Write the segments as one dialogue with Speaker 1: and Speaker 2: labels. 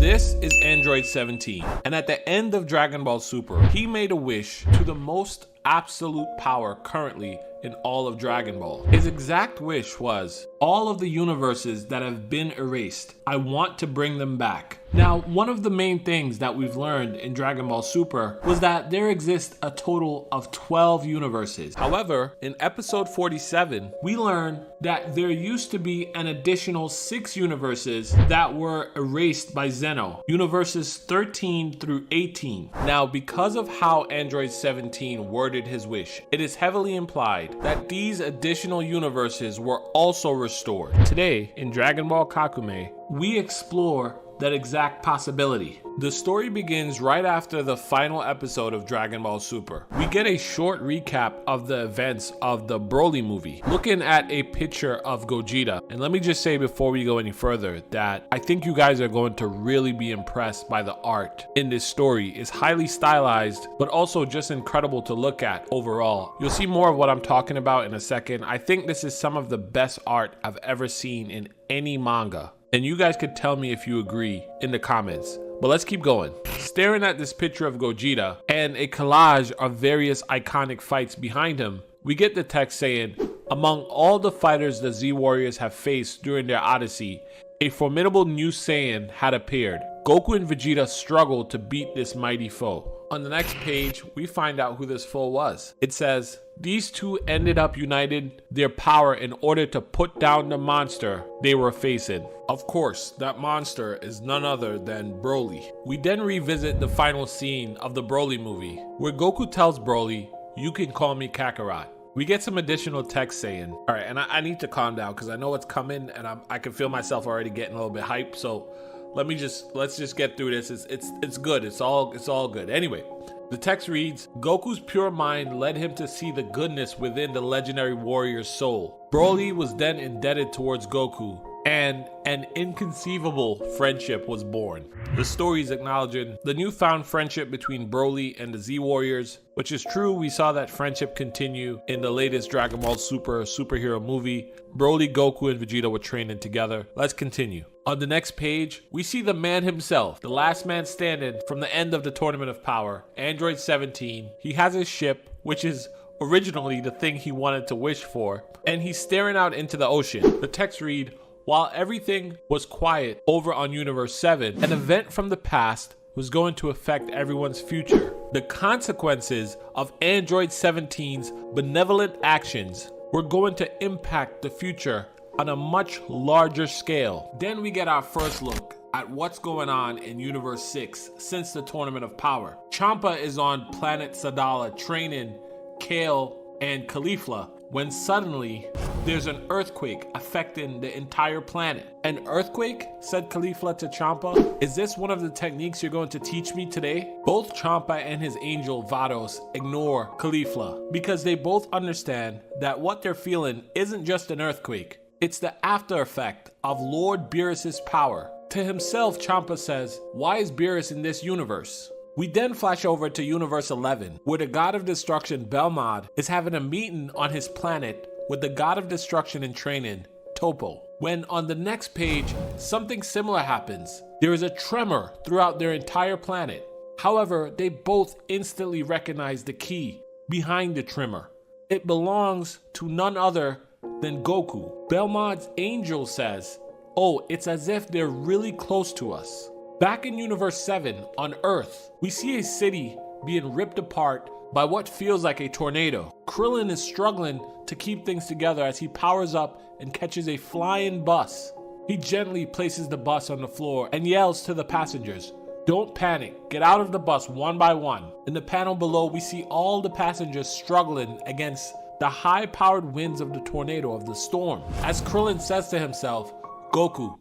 Speaker 1: This is Android 17, and at the end of Dragon Ball Super, he made a wish to the most absolute power currently in all of Dragon Ball. His exact wish was, all of the universes that have been erased, I want to bring them back. Now, one of the main things that we've learned in Dragon Ball Super was that there exists a total of 12 universes. However, in episode 47, we learn that there used to be an additional 6 universes that were erased by Zeno, universes 13 through 18. Now, because of how Android 17 worded his wish, it is heavily implied that these additional universes were also restored. Today, in Dragon Ball Kakumei, we explore that exact possibility. The story begins right after the final episode of Dragon Ball Super. We get a short recap of the events of the Broly movie, looking at a picture of Gogeta. And let me just say before we go any further that I think you guys are going to really be impressed by the art in this story. It's highly stylized, but also just incredible to look at overall. You'll see more of what I'm talking about in a second. I think this is some of the best art I've ever seen in any manga. And you guys could tell me if you agree in the comments. But let's keep going. Staring at this picture of Gogeta and a collage of various iconic fights behind him, we get the text saying, among all the fighters the Z Warriors have faced during their odyssey, a formidable new Saiyan had appeared. Goku and Vegeta struggled to beat this mighty foe. On the next page, we find out who this foe was. It says, these two ended up united their power in order to put down the monster they were facing. Of course, that monster is none other than Broly. We then revisit the final scene of the Broly movie, where Goku tells Broly, you can call me Kakarot. We get some additional text saying, all right, and I need to calm down because I know it's coming and I can feel myself already getting a little bit hyped. So let's just get through this. It's good. It's all good. Anyway, the text reads, Goku's pure mind led him to see the goodness within the legendary warrior's soul. Broly was then indebted towards Goku, and an inconceivable friendship was born. The story is acknowledging the newfound friendship between Broly and the Z Warriors, which is true. We saw that friendship continue in the latest Dragon Ball Super superhero movie. Broly, Goku, and Vegeta were training together. Let's continue. On the next page, we see the man himself, the last man standing from the end of the Tournament of Power, Android 17. He has his ship, which is originally the thing he wanted to wish for, and he's staring out into the ocean. The text read, while everything was quiet over on Universe 7, an event from the past was going to affect everyone's future. The consequences of Android 17's benevolent actions were going to impact the future on a much larger scale. Then we get our first look at what's going on in Universe 6 since the Tournament of Power. Champa is on planet Sadala training Kale and Caulifla when suddenly there's an earthquake affecting the entire planet. An earthquake? Said Caulifla to Champa. Is this one of the techniques you're going to teach me today? Both Champa and his angel Vados ignore Caulifla because they both understand that what they're feeling isn't just an earthquake. It's the after effect of Lord Beerus' power. To himself, Champa says, why is Beerus in this universe? We then flash over to Universe 11, where the God of Destruction, Belmod, is having a meeting on his planet with the God of Destruction in training, Topo. When on the next page, something similar happens. There is a tremor throughout their entire planet. However, they both instantly recognize the key behind the tremor. It belongs to none other than Goku. Belmod's angel says, oh, it's as if they're really close to us. Back in Universe 7, on Earth, we see a city being ripped apart by what feels like a tornado. Krillin is struggling to keep things together as he powers up and catches a flying bus. He gently places the bus on the floor and yells to the passengers, don't panic, get out of the bus one by one. In the panel below, we see all the passengers struggling against the high-powered winds of the tornado of the storm. As Krillin says to himself, Goku,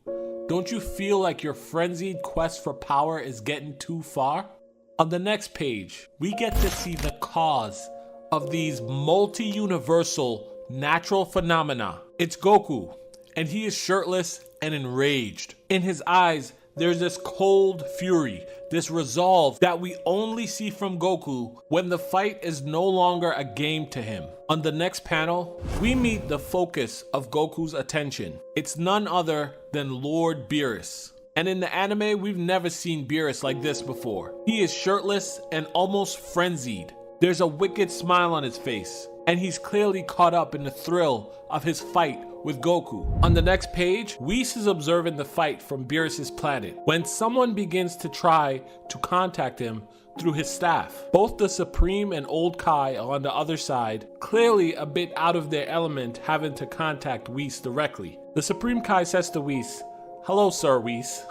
Speaker 1: don't you feel like your frenzied quest for power is getting too far? On the next page, we get to see the cause of these multi-universal natural phenomena. It's Goku, and he is shirtless and enraged. In his eyes, there's this cold fury, this resolve that we only see from Goku when the fight is no longer a game to him. On the next panel, we meet the focus of Goku's attention. It's none other than Lord Beerus. And in the anime, we've never seen Beerus like this before. He is shirtless and almost frenzied. There's a wicked smile on his face, and he's clearly caught up in the thrill of his fight with Goku. On the next page, Whis is observing the fight from Beerus' planet when someone begins to try to contact him through his staff. Both the Supreme and Old Kai are on the other side, clearly a bit out of their element having to contact Whis directly. The Supreme Kai says to Whis, "Hello, Sir Whis.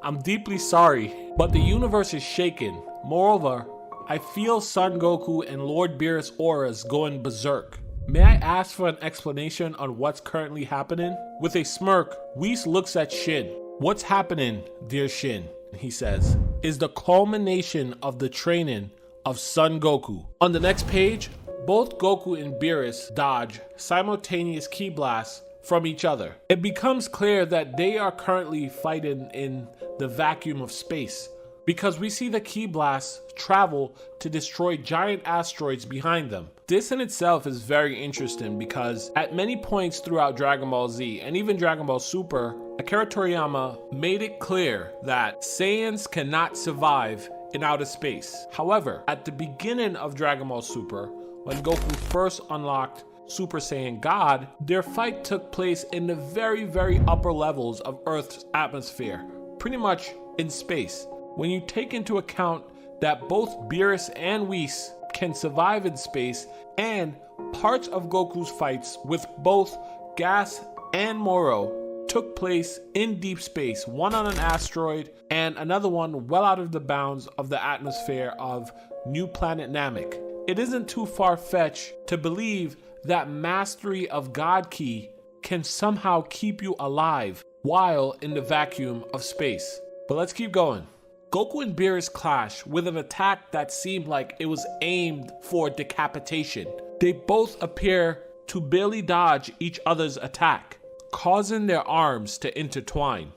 Speaker 1: I'm deeply sorry, but the universe is shaken. Moreover, I feel Son Goku and Lord Beerus auras going berserk. May I ask for an explanation on what's currently happening?" With a smirk, Whis looks at Shin. "What's happening, dear Shin," he says, "is the culmination of the training of Son Goku." On the next page, both Goku and Beerus dodge simultaneous ki blasts from each other. It becomes clear that they are currently fighting in the vacuum of space, because we see the ki blasts travel to destroy giant asteroids behind them. This in itself is very interesting because at many points throughout Dragon Ball Z and even Dragon Ball Super, Akira Toriyama made it clear that Saiyans cannot survive in outer space. However, at the beginning of Dragon Ball Super, when Goku first unlocked Super Saiyan God, their fight took place in the very upper levels of Earth's atmosphere, pretty much in space. When you take into account that both Beerus and Whis can survive in space, and parts of Goku's fights with both Gas and Moro took place in deep space, one on an asteroid and another one well out of the bounds of the atmosphere of New Planet Namek. It isn't too far-fetched to believe that mastery of God Ki can somehow keep you alive while in the vacuum of space. But let's keep going. Goku and Beerus clash with an attack that seemed like it was aimed for decapitation. They both appear to barely dodge each other's attack, causing their arms to intertwine.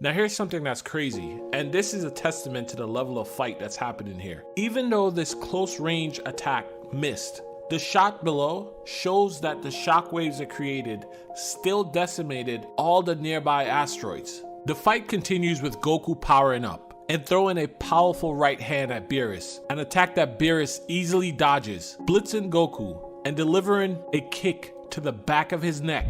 Speaker 1: Now here's something that's crazy, and this is a testament to the level of fight that's happening here. Even though this close range attack missed, the shot below shows that the shockwaves it created still decimated all the nearby asteroids. The fight continues with Goku powering up and throwing a powerful right hand at Beerus, an attack that Beerus easily dodges, blitzing Goku and delivering a kick to the back of his neck.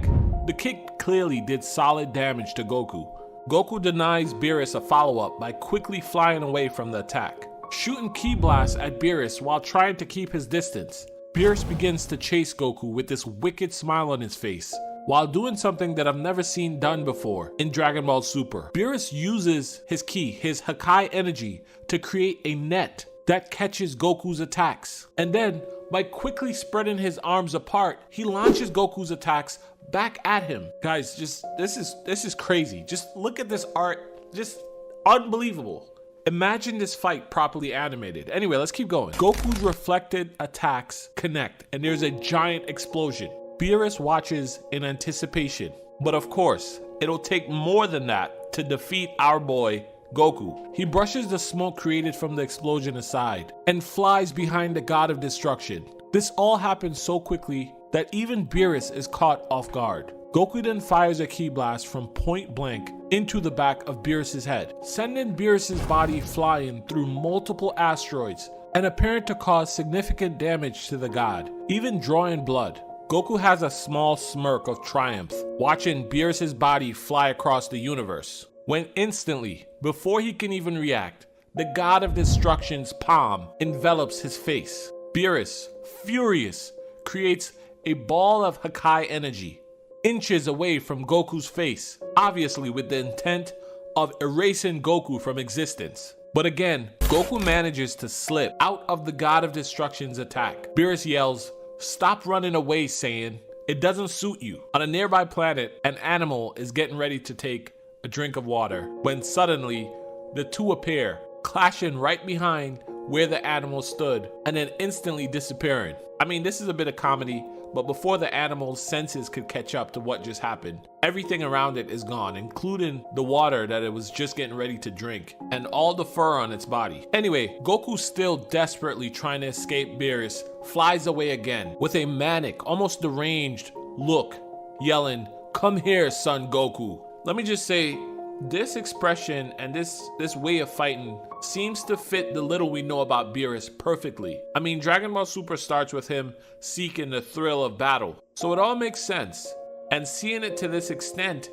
Speaker 1: The kick clearly did solid damage to Goku. Goku denies Beerus a follow-up by quickly flying away from the attack, shooting ki blasts at Beerus while trying to keep his distance. Beerus begins to chase Goku with this wicked smile on his face, while doing something that I've never seen done before in Dragon Ball Super. Beerus uses his ki, his Hakai energy, to create a net that catches Goku's attacks. And then, by quickly spreading his arms apart, he launches Goku's attacks back at him. Guys, this is crazy. Just look at this art, just unbelievable. Imagine this fight properly animated. Anyway, let's keep going. Goku's reflected attacks connect, and there's a giant explosion. Beerus watches in anticipation, but of course, it'll take more than that to defeat our boy, Goku. He brushes the smoke created from the explosion aside and flies behind the god of destruction. This all happens so quickly that even Beerus is caught off guard. Goku then fires a ki blast from point blank into the back of Beerus' head, sending Beerus' body flying through multiple asteroids and appearing to cause significant damage to the god, even drawing blood. Goku has a small smirk of triumph, watching Beerus' body fly across the universe, when instantly, before he can even react, the god of destruction's palm envelops his face. Beerus, furious, creates a ball of Hakai energy, inches away from Goku's face, obviously with the intent of erasing Goku from existence. But again, Goku manages to slip out of the god of destruction's attack. Beerus yells, "Stop running away, Saiyan. It doesn't suit you." On a nearby planet, an animal is getting ready to take a drink of water when suddenly the two appear, clashing right behind where the animal stood and then instantly disappearing. I mean, this is a bit of comedy, but before the animal's senses could catch up to what just happened, everything around it is gone, including the water that it was just getting ready to drink, and all the fur on its body. Anyway, Goku, still desperately trying to escape Beerus, flies away again with a manic, almost deranged look, yelling, "Come here, son Goku." Let me just say, This expression and this way of fighting seems to fit the little we know about Beerus perfectly. I mean, Dragon Ball Super starts with him seeking the thrill of battle, so it all makes sense. And seeing it to this extent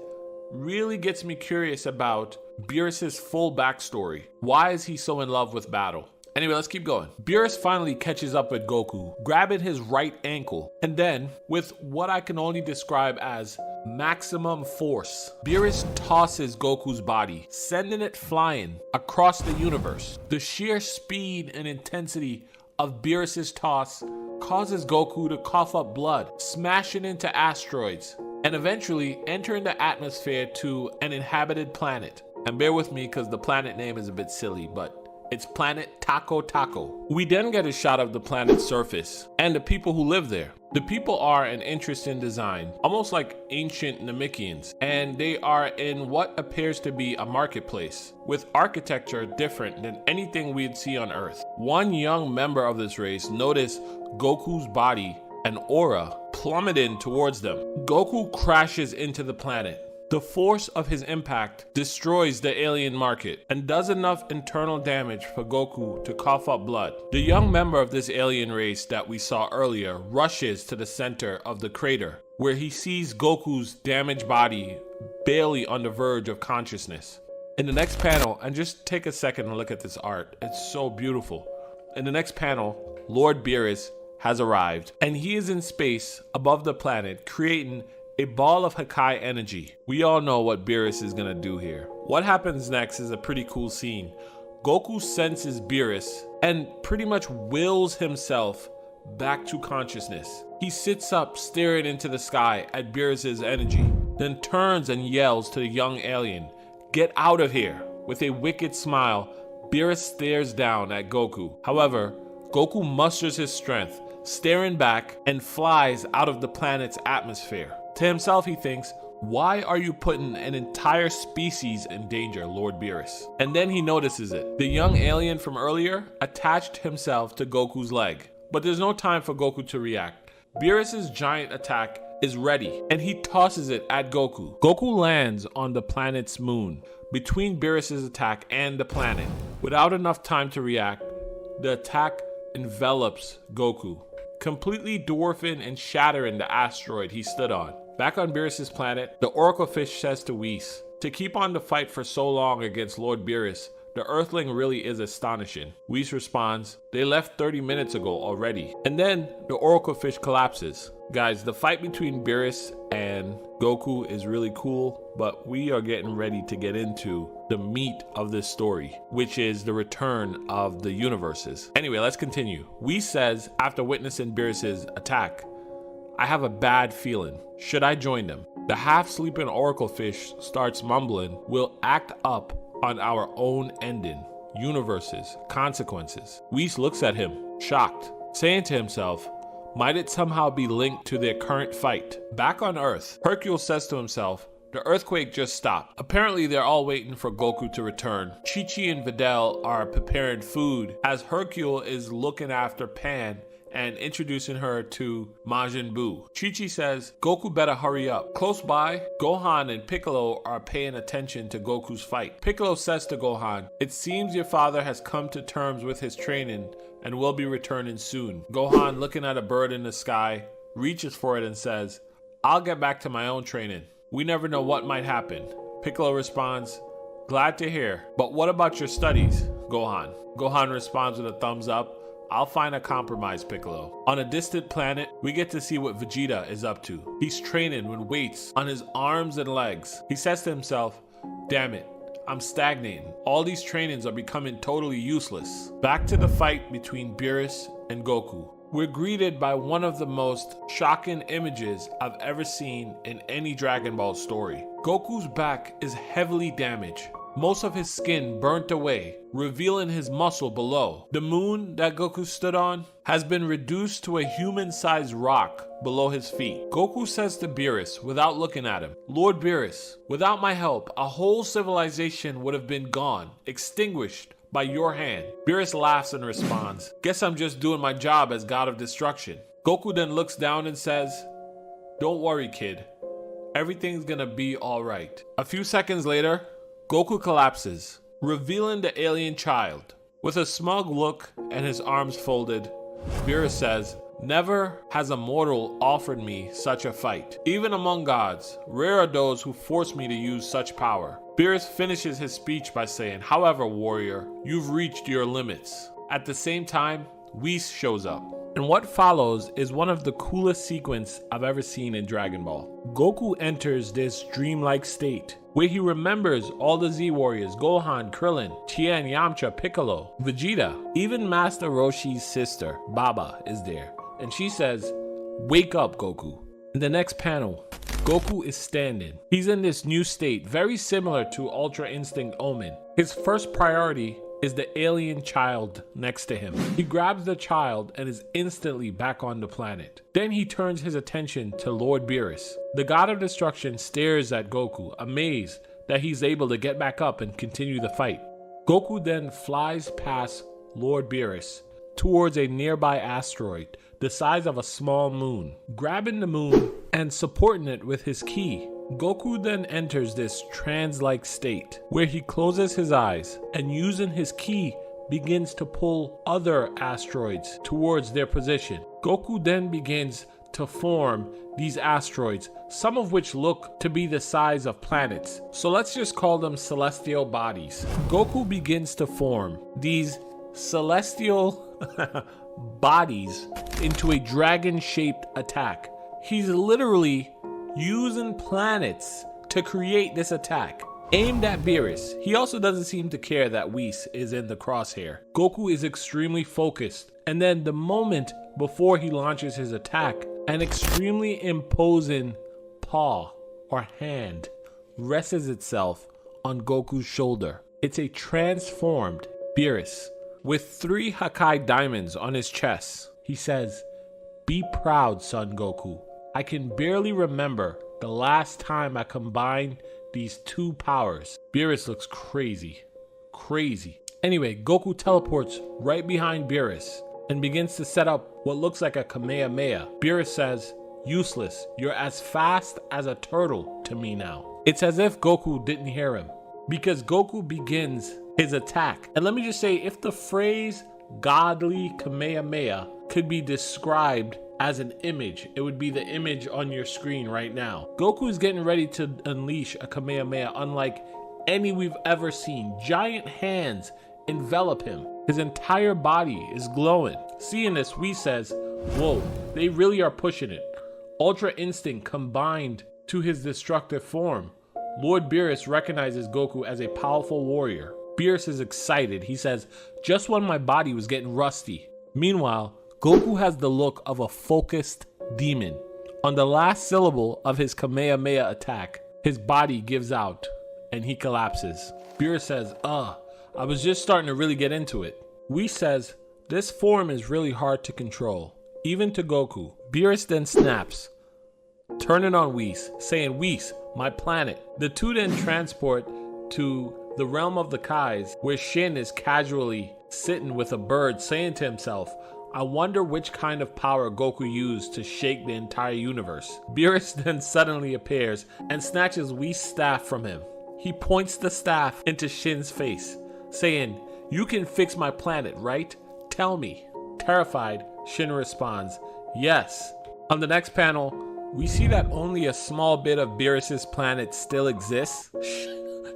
Speaker 1: really gets me curious about Beerus's full backstory. Why is he so in love with battle? Anyway, let's keep going. Beerus finally catches up with Goku, grabbing his right ankle, and then, with what I can only describe as maximum force, Beerus tosses Goku's body, sending it flying across the universe. The sheer speed and intensity of Beerus's toss causes Goku to cough up blood, smashing into asteroids, and eventually entering the atmosphere to an inhabited planet. And bear with me because the planet name is a bit silly, but it's planet Taco Taco. We then get a shot of the planet's surface and the people who live there. The people are an interesting design, almost like ancient Namekians, and they are in what appears to be a marketplace, with architecture different than anything we'd see on Earth. One young member of this race noticed Goku's body and aura plummeting towards them. Goku crashes into the planet. The force of his impact destroys the alien market and does enough internal damage for Goku to cough up blood. The young member of this alien race that we saw earlier rushes to the center of the crater, where he sees Goku's damaged body barely on the verge of consciousness. In the next panel, and just take a second and look at this art, it's so beautiful. In the next panel, Lord Beerus has arrived, and he is in space above the planet, creating a ball of Hakai energy. We all know what Beerus is gonna do here. What happens next is a pretty cool scene. Goku senses Beerus and pretty much wills himself back to consciousness. He sits up staring into the sky at Beerus's energy, then turns and yells to the young alien, "Get out of here!" With a wicked smile, Beerus stares down at Goku. However, Goku musters his strength, staring back, and flies out of the planet's atmosphere. To himself, he thinks, "Why are you putting an entire species in danger, Lord Beerus?" And then he notices it. The young alien from earlier attached himself to Goku's leg. But there's no time for Goku to react. Beerus's giant attack is ready, and he tosses it at Goku. Goku lands on the planet's moon, between Beerus's attack and the planet. Without enough time to react, the attack envelops Goku, completely dwarfing and shattering the asteroid he stood on. Back on Beerus's planet, the Oracle Fish says to Whis, to keep on the fight for so long against Lord Beerus, the Earthling really is astonishing. Whis responds, "They left 30 minutes ago already." And then the Oracle Fish collapses. Guys, the fight between Beerus and Goku is really cool, but we are getting ready to get into the meat of this story, which is the return of the universes. Anyway, let's continue. Whis says, after witnessing Beerus's attack, "I have a bad feeling. Should I join them?" The half-sleeping Oracle Fish starts mumbling, "We'll act up on our own ending, universes, consequences." Whis looks at him, shocked, saying to himself, might it somehow be linked to their current fight? Back on Earth, Hercule says to himself, the earthquake just stopped. Apparently they're all waiting for Goku to return. Chi-Chi and Videl are preparing food as Hercule is looking after Pan and introducing her to Majin Buu. Chi-Chi says, Goku better hurry up. Close by, Gohan and Piccolo are paying attention to Goku's fight. Piccolo says to Gohan, "It seems your father has come to terms with his training and will be returning soon." Gohan, looking at a bird in the sky, reaches for it and says, "I'll get back to my own training. We never know what might happen." Piccolo responds, "Glad to hear, but what about your studies, Gohan?" Gohan responds with a thumbs up, "I'll find a compromise, Piccolo." On a distant planet, we get to see what Vegeta is up to. He's training with weights on his arms and legs. He says to himself, "Damn it, I'm stagnating. All these trainings are becoming totally useless." Back to the fight between Beerus and Goku. We're greeted by one of the most shocking images I've ever seen in any Dragon Ball story. Goku's back is heavily damaged. Most of his skin burnt away, revealing his muscle below. The moon that Goku stood on has been reduced to a human-sized rock below his feet. Goku says to Beerus without looking at him, "Lord Beerus, without my help, a whole civilization would have been gone, extinguished by your hand." Beerus laughs and responds, "Guess I'm just doing my job as God of Destruction." Goku then looks down and says, "Don't worry, kid. Everything's gonna be alright." A few seconds later, Goku collapses, revealing the alien child. With a smug look and his arms folded, Beerus says, "Never has a mortal offered me such a fight. Even among gods, rare are those who force me to use such power." Beerus finishes his speech by saying, "However, warrior, you've reached your limits." At the same time, Whis shows up. And what follows is one of the coolest sequences I've ever seen in Dragon Ball. Goku enters this dreamlike state where he remembers all the Z Warriors, Gohan, Krillin, Tien, Yamcha, Piccolo, Vegeta. Even Master Roshi's sister, Baba, is there. And she says, "Wake up, Goku." In the next panel, Goku is standing. He's in this new state, very similar to Ultra Instinct Omen. His first priority is the alien child next to him. He grabs the child and is instantly back on the planet. Then he turns his attention to Lord Beerus. The God of Destruction stares at Goku, amazed that he's able to get back up and continue the fight. Goku then flies past Lord Beerus towards a nearby asteroid the size of a small moon. Grabbing the moon and supporting it with his ki, Goku then enters this trance-like state where he closes his eyes and using his ki begins to pull other asteroids towards their position. Goku then begins to form these asteroids, some of which look to be the size of planets. So let's just call them celestial bodies. Goku begins to form these celestial bodies into a dragon-shaped attack. He's literally using planets to create this attack, aimed at Beerus. He also doesn't seem to care that Whis is in the crosshair. Goku is extremely focused, and then the moment before he launches his attack, an extremely imposing paw or hand rests itself on Goku's shoulder. It's a transformed Beerus with 3 Hakai diamonds on his chest. He says, "Be proud, son Goku. I can barely remember the last time I combined these 2 powers." Beerus looks crazy. Anyway, Goku teleports right behind Beerus and begins to set up what looks like a Kamehameha. Beerus says, "Useless. You're as fast as a turtle to me now." It's as if Goku didn't hear him, because Goku begins his attack. And let me just say, if the phrase godly Kamehameha could be described as an image, it would be the image on your screen right now. Goku is getting ready to unleash a Kamehameha unlike any we've ever seen. Giant hands envelop him. His entire body is glowing. Seeing this, Whis says, "Whoa, they really are pushing it." Ultra Instinct combined to his destructive form. Lord Beerus recognizes Goku as a powerful warrior. Beerus is excited. He says, "Just when my body was getting rusty." Meanwhile, Goku has the look of a focused demon. On the last syllable of his Kamehameha attack, his body gives out and he collapses. Beerus says, I was just starting to really get into it." Whis says, "This form is really hard to control, even to Goku." Beerus then snaps, turning on Whis, saying, "Whis, my planet." The two then transport to the realm of the Kais, where Shin is casually sitting with a bird saying to himself, "I wonder which kind of power Goku used to shake the entire universe." Beerus then suddenly appears and snatches Whis' staff from him. He points the staff into Shin's face, saying, "You can fix my planet, right? Tell me." Terrified, Shin responds, "Yes." On the next panel, we see that only a small bit of Beerus' planet still exists.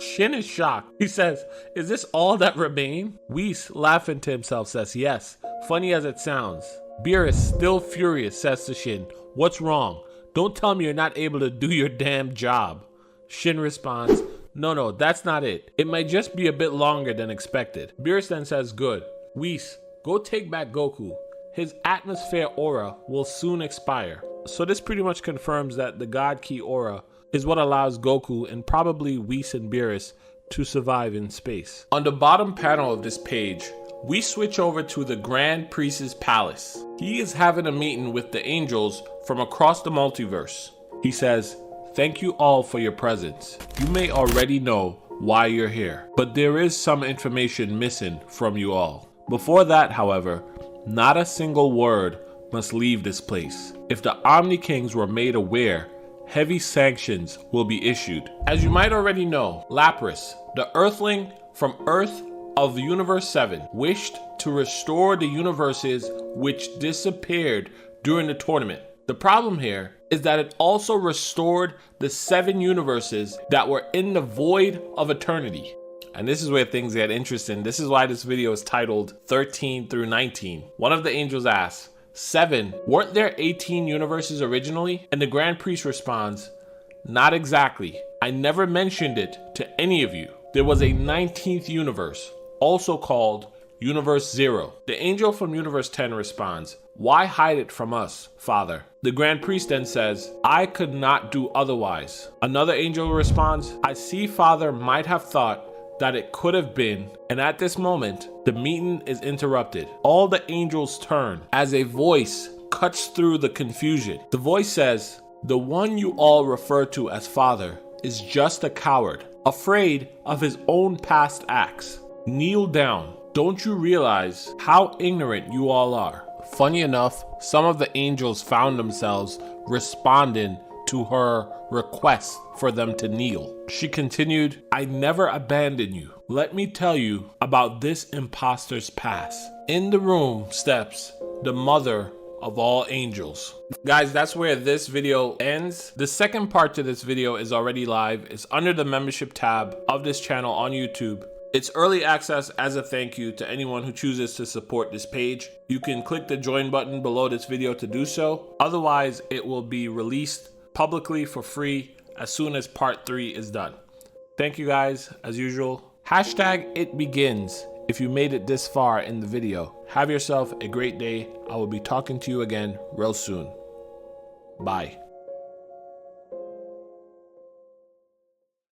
Speaker 1: Shin is shocked. He says, "Is this all that remain?" Whis, laughing to himself, says, "Yes, funny as it sounds." Beerus, still furious, says to Shin, "What's wrong? Don't tell me you're not able to do your damn job." Shin responds, No, that's not it. It might just be a bit longer than expected." Beerus then says, "Good. Whis, go take back Goku. His atmosphere aura will soon expire." So this pretty much confirms that the God Ki aura is what allows Goku and probably Whis and Beerus to survive in space. On the bottom panel of this page, we switch over to the Grand Priest's palace. He is having a meeting with the angels from across the multiverse. He says, "Thank you all for your presence. You may already know why you're here, but there is some information missing from you all. Before that, however, not a single word must leave this place. If the Omni Kings were made aware, heavy sanctions will be issued. As you might already know, Lapras, the Earthling from Earth of the Universe 7, wished to restore the universes which disappeared during the tournament. The problem here is that it also restored the 7 universes that were in the void of eternity. And this is where things get interesting. This is why this video is titled 13 through 19. One of the angels asks, 7, weren't there 18 universes originally? And the Grand Priest responds, not exactly. I never mentioned it to any of you. There was a 19th universe, also called Universe 0. The angel from Universe 10 responds, why hide it from us, Father? The Grand Priest then says, I could not do otherwise. Another angel responds, I see Father might have thought that it could have been, and at this moment, the meeting is interrupted. All the angels turn as a voice cuts through the confusion. The voice says, the one you all refer to as Father is just a coward, afraid of his own past acts. Kneel down. Don't you realize how ignorant you all are? Funny enough, some of the angels found themselves responding to her request for them to kneel. She continued, I never abandoned you. Let me tell you about this imposter's past. In the room steps the mother of all angels. Guys, that's where this video ends. The second part to this video is already live. It's under the membership tab of this channel on YouTube. It's early access as a thank you to anyone who chooses to support this page. You can click the join button below this video to do so. Otherwise, it will be released publicly for free as soon as part 3 is done. Thank you guys, as usual. Hashtag it begins if you made it this far in the video. Have yourself a great day. I will be talking to you again real soon. Bye.